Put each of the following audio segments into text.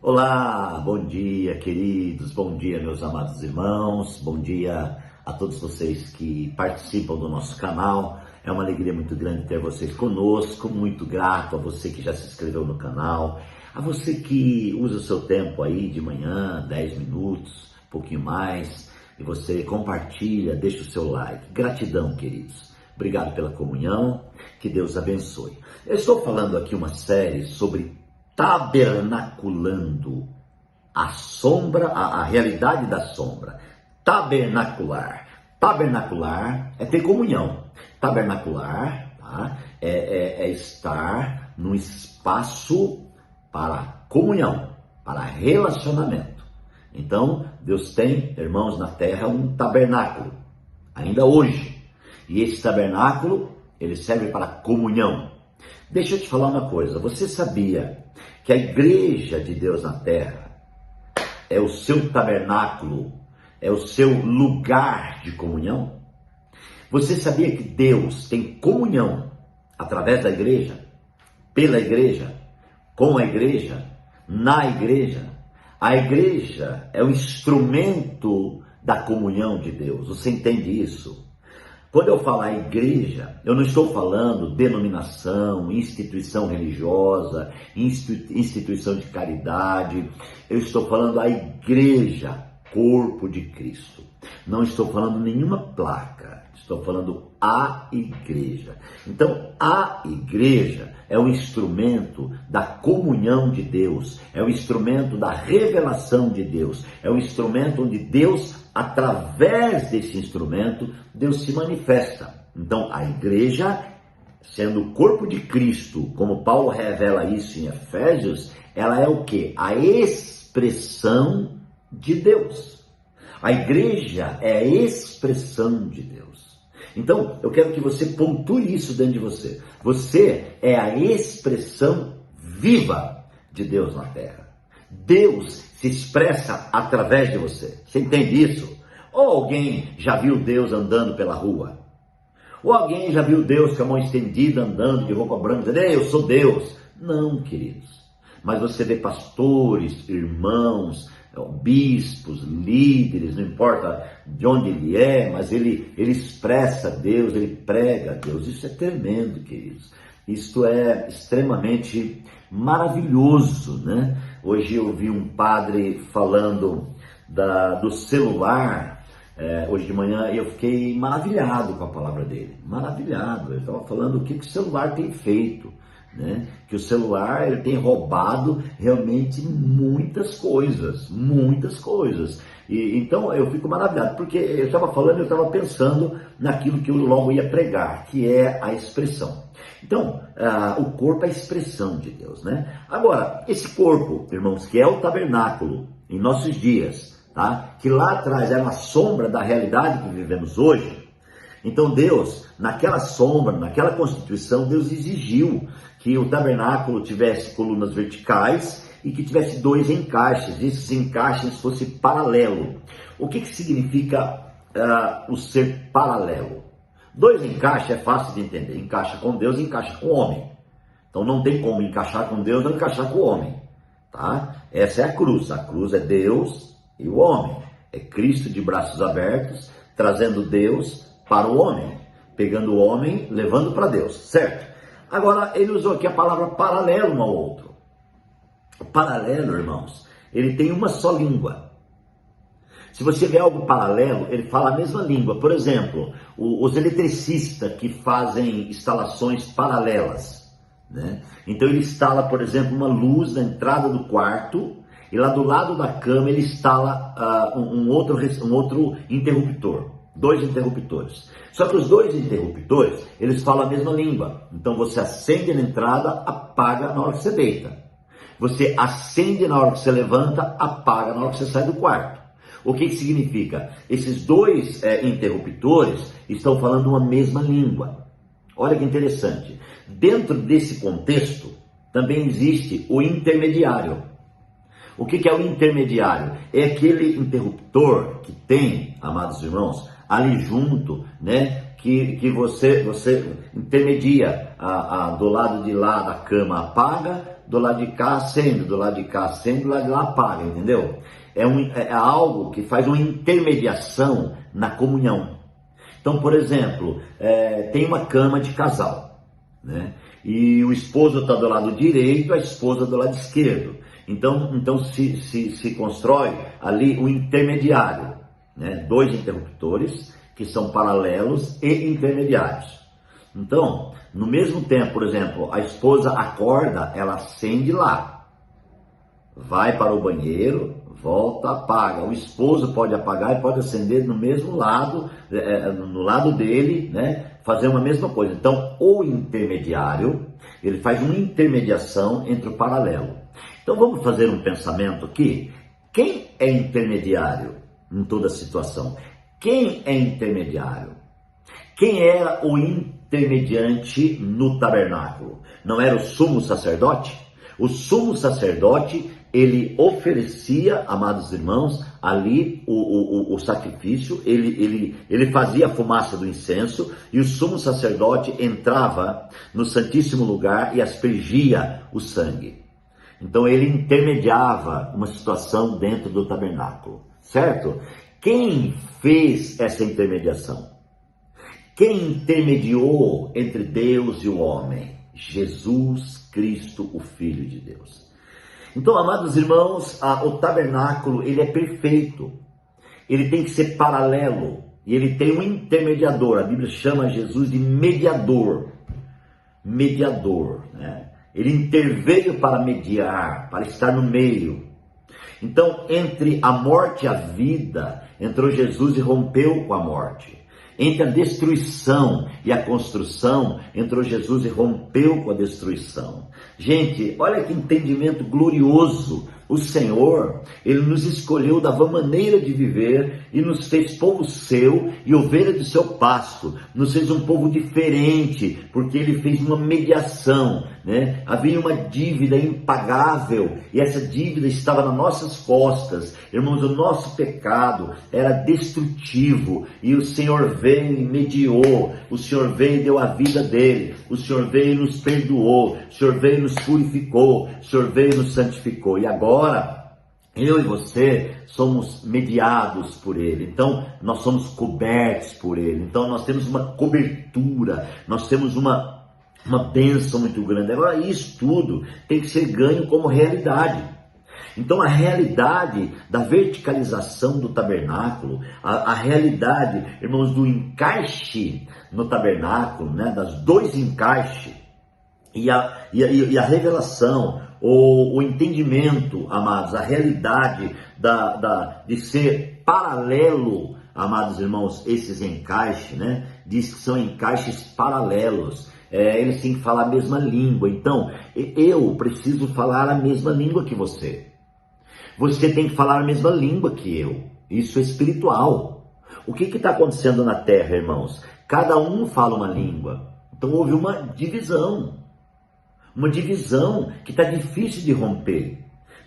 Olá, bom dia, queridos, bom dia, meus amados irmãos, bom dia a todos vocês que participam do nosso canal. É uma alegria muito grande ter vocês conosco, muito grato a você que já se inscreveu no canal, a você que usa o seu tempo aí de manhã, 10 minutos, um pouquinho mais, e você compartilha, deixa o seu like. Gratidão, queridos. Obrigado pela comunhão, que Deus abençoe. Eu estou falando aqui uma série sobre tabernaculando a sombra, a realidade da sombra. Tabernacular. Tabernacular é ter comunhão. Tabernacular, tá? é estar num espaço para comunhão, para relacionamento. Então, Deus tem, irmãos, na terra um tabernáculo, ainda hoje. E esse tabernáculo, ele serve para comunhão. Deixa eu te falar uma coisa, você sabia que a igreja de Deus na terra é o seu tabernáculo, é o seu lugar de comunhão? Você sabia que Deus tem comunhão através da igreja, pela igreja, com a igreja, na igreja? A igreja é o instrumento da comunhão de Deus, você entende isso? Quando eu falar igreja, eu não estou falando denominação, instituição religiosa, instituição de caridade. Eu estou falando a igreja, corpo de Cristo. Não estou falando nenhuma placa, estou falando a igreja. Então, a igreja é o instrumento da comunhão de Deus, é o instrumento da revelação de Deus, é o instrumento onde Deus, através desse instrumento, Deus se manifesta. Então, a igreja, sendo o corpo de Cristo, como Paulo revela isso em Efésios, ela é o quê? A expressão de Deus. A igreja é a expressão de Deus. Então, eu quero que você pontue isso dentro de você. Você é a expressão viva de Deus na terra. Deus se expressa através de você. Você entende isso? Ou alguém já viu Deus andando pela rua? Ou alguém já viu Deus com a mão estendida andando de roupa branca, dizendo, ei, eu sou Deus? Não, queridos. Mas você vê pastores, irmãos, bispos, líderes, não importa de onde ele é, mas ele expressa Deus, ele prega Deus. Isso é tremendo, queridos. Isso é extremamente maravilhoso, né? Hoje eu vi um padre falando do celular, hoje de manhã, e eu fiquei maravilhado com a palavra dele, maravilhado. Ele estava falando o que o celular tem feito, né? Que o celular ele tem roubado realmente muitas coisas. E então eu fico maravilhado, porque eu estava falando, eu estava pensando naquilo que eu logo ia pregar, que é a expressão. Então, o corpo é a expressão de Deus, né? Agora, esse corpo, irmãos, que é o tabernáculo em nossos dias, tá? Que lá atrás era uma sombra da realidade que vivemos hoje. Então Deus, naquela sombra, naquela constituição, Deus exigiu que o tabernáculo tivesse colunas verticais e que tivesse 2 encaixes. Esses encaixes fossem paralelo. O que significa o ser paralelo? 2 encaixes é fácil de entender. Encaixa com Deus, encaixa com o homem. Então não tem como encaixar com Deus, não encaixar com o homem. Tá? Essa é a cruz. A cruz é Deus e o homem. É Cristo de braços abertos, trazendo Deus para o homem, pegando o homem, levando para Deus, certo? Agora, ele usou aqui a palavra paralelo um ao outro. O paralelo, irmãos, ele tem uma só língua. Se você vê algo paralelo, ele fala a mesma língua. Por exemplo, os eletricistas que fazem instalações paralelas, né? Então ele instala, por exemplo, uma luz na entrada do quarto, e lá do lado da cama ele instala um outro interruptor. 2 interruptores. Só que os 2 interruptores, eles falam a mesma língua. Então você acende na entrada, apaga na hora que você deita. Você acende na hora que você levanta, apaga na hora que você sai do quarto. O que significa? Esses 2 interruptores estão falando uma mesma língua. Olha que interessante. Dentro desse contexto, também existe o intermediário. O que é o intermediário? É aquele interruptor que tem, amados irmãos, ali junto, né? Que você intermedia do lado de lá da cama apaga, do lado de cá acende, do lado de cá acende, do lado de lá apaga, entendeu? É algo que faz uma intermediação na comunhão. Então, por exemplo, tem uma cama de casal, né? E o esposo está do lado direito, a esposa do lado esquerdo. Então se constrói ali um intermediário, né? Dois interruptores que são paralelos e intermediários. Então, no mesmo tempo, por exemplo, a esposa acorda, ela acende lá, vai para o banheiro, volta, apaga. O esposo pode apagar e pode acender no mesmo lado, no lado dele, né? Fazer uma mesma coisa. Então, o intermediário, ele faz uma intermediação entre o paralelo. Então, vamos fazer um pensamento aqui. Quem é intermediário em toda situação? Quem é intermediário? Quem era o intermediante no tabernáculo? Não era o sumo sacerdote? O sumo sacerdote, ele oferecia, amados irmãos, ali o sacrifício, ele fazia a fumaça do incenso, e o sumo sacerdote entrava no santíssimo lugar e aspergia o sangue. Então ele intermediava uma situação dentro do tabernáculo, certo? Quem fez essa intermediação? Quem intermediou entre Deus e o homem? Jesus Cristo, o Filho de Deus. Então, amados irmãos, o tabernáculo, ele é perfeito. Ele tem que ser paralelo. E ele tem um intermediador. A Bíblia chama Jesus de mediador. Mediador, né? Ele interveio para mediar, para estar no meio. Então, entre a morte e a vida, entrou Jesus e rompeu com a morte. Entre a destruição e a construção, entrou Jesus e rompeu com a destruição. Gente, olha que entendimento glorioso. O Senhor, Ele nos escolheu da maneira de viver e nos fez povo seu e ovelha do seu pasto. Nos fez um povo diferente, porque Ele fez uma mediação, né? Havia uma dívida impagável e essa dívida estava nas nossas costas. Irmãos, o nosso pecado era destrutivo e o Senhor veio e mediou. O Senhor veio e deu a vida dele. O Senhor veio e nos perdoou. O Senhor veio e nos purificou. O Senhor veio e nos santificou. E agora, eu e você somos mediados por Ele, então nós somos cobertos por Ele, então nós temos uma cobertura, nós temos uma bênção muito grande. Agora isso tudo tem que ser ganho como realidade. Então a realidade da verticalização do tabernáculo, a realidade, irmãos, do encaixe no tabernáculo, né, das dois encaixes, e a revelação, o entendimento, amados, a realidade de ser paralelo, amados irmãos, esses encaixes, né? Diz que são encaixes paralelos. Eles têm que falar a mesma língua. Então, eu preciso falar a mesma língua que você. Você tem que falar a mesma língua que eu. Isso é espiritual. O que está acontecendo na terra, irmãos? Cada um fala uma língua. Então houve uma divisão. Uma divisão que está difícil de romper.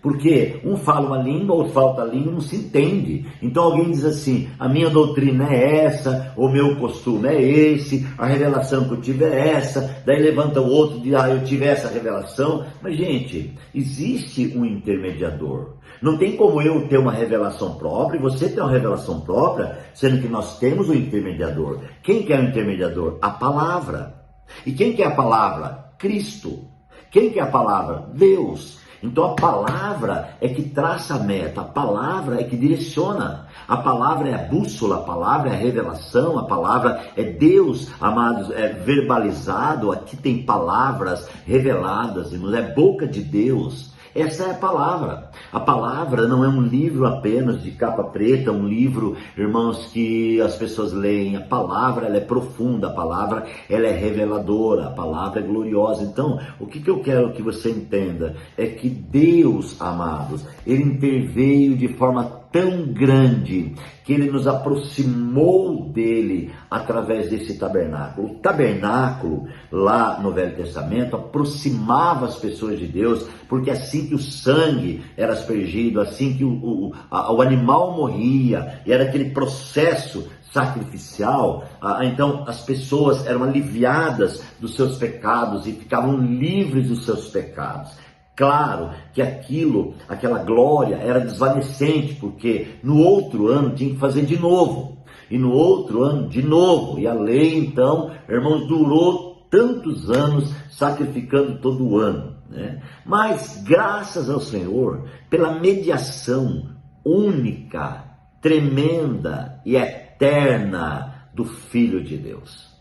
Porque um fala uma língua, outro fala outra língua, não se entende. Então alguém diz assim, a minha doutrina é essa, o meu costume é esse, a revelação que eu tive é essa. Daí levanta o outro e diz, eu tive essa revelação. Mas gente, existe um intermediador. Não tem como eu ter uma revelação própria e você ter uma revelação própria, sendo que nós temos um intermediador. Quem que é o intermediador? A palavra. E quem que é a palavra? Cristo. Quem que é a palavra? Deus. Então a palavra é que traça a meta, a palavra é que direciona, a palavra é a bússola, a palavra é a revelação, a palavra é Deus, amados, é verbalizado, aqui tem palavras reveladas, irmãos, é boca de Deus. Essa é a palavra. A palavra não é um livro apenas de capa preta, um livro, irmãos, que as pessoas leem. A palavra, ela é profunda, a palavra, ela é reveladora, a palavra é gloriosa. Então, o que eu quero que você entenda é que Deus, amados, Ele interveio de forma tão grande que Ele nos aproximou dele através desse tabernáculo. O tabernáculo, lá no Velho Testamento, aproximava as pessoas de Deus, porque assim que o sangue era aspergido, assim que o animal morria, e era aquele processo sacrificial, então as pessoas eram aliviadas dos seus pecados e ficavam livres dos seus pecados. Claro que aquela glória era desvanecente, porque no outro ano tinha que fazer de novo, e no outro ano de novo, e a lei então, irmãos, durou tantos anos, sacrificando todo ano, né? Mas graças ao Senhor, pela mediação única, tremenda e eterna do Filho de Deus.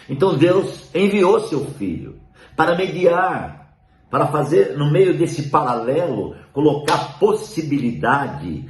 Então Deus enviou seu Filho para mediar, para fazer, no meio desse paralelo, colocar possibilidade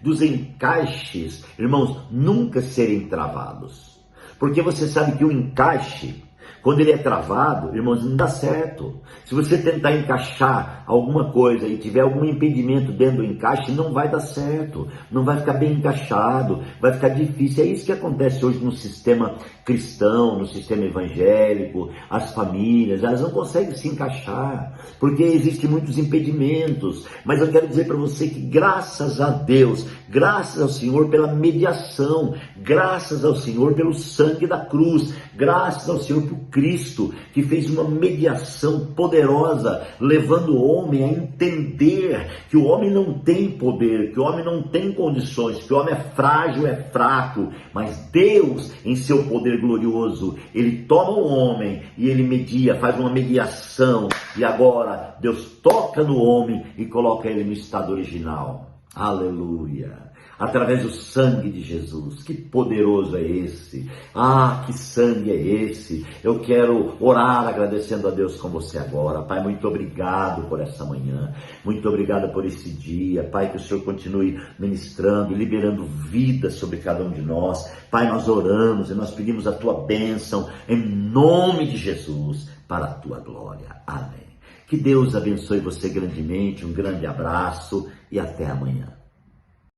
dos encaixes, irmãos, nunca serem travados. Porque você sabe que o encaixe, quando ele é travado, irmãos, não dá certo. Se você tentar encaixar alguma coisa e tiver algum impedimento dentro do encaixe, não vai dar certo, não vai ficar bem encaixado, vai ficar difícil. É isso que acontece hoje no sistema cristão, no sistema evangélico. As famílias, elas não conseguem se encaixar, porque existem muitos impedimentos. Mas eu quero dizer para você que graças a Deus, graças ao Senhor pela mediação, graças ao Senhor pelo sangue da cruz, graças ao Senhor por Cristo, que fez uma mediação poderosa, levando o homem a entender que o homem não tem poder, que o homem não tem condições, que o homem é frágil, é fraco, mas Deus, em seu poder glorioso, ele toma o homem e ele media, faz uma mediação, e agora Deus toca no homem e coloca ele no estado original. Aleluia! Através do sangue de Jesus. Que poderoso é esse! Ah, que sangue é esse! Eu quero orar agradecendo a Deus com você agora. Pai, muito obrigado por essa manhã. Muito obrigado por esse dia. Pai, que o Senhor continue ministrando, liberando vida sobre cada um de nós. Pai, nós oramos e nós pedimos a tua bênção em nome de Jesus para a tua glória. Amém. Que Deus abençoe você grandemente. Um grande abraço e até amanhã.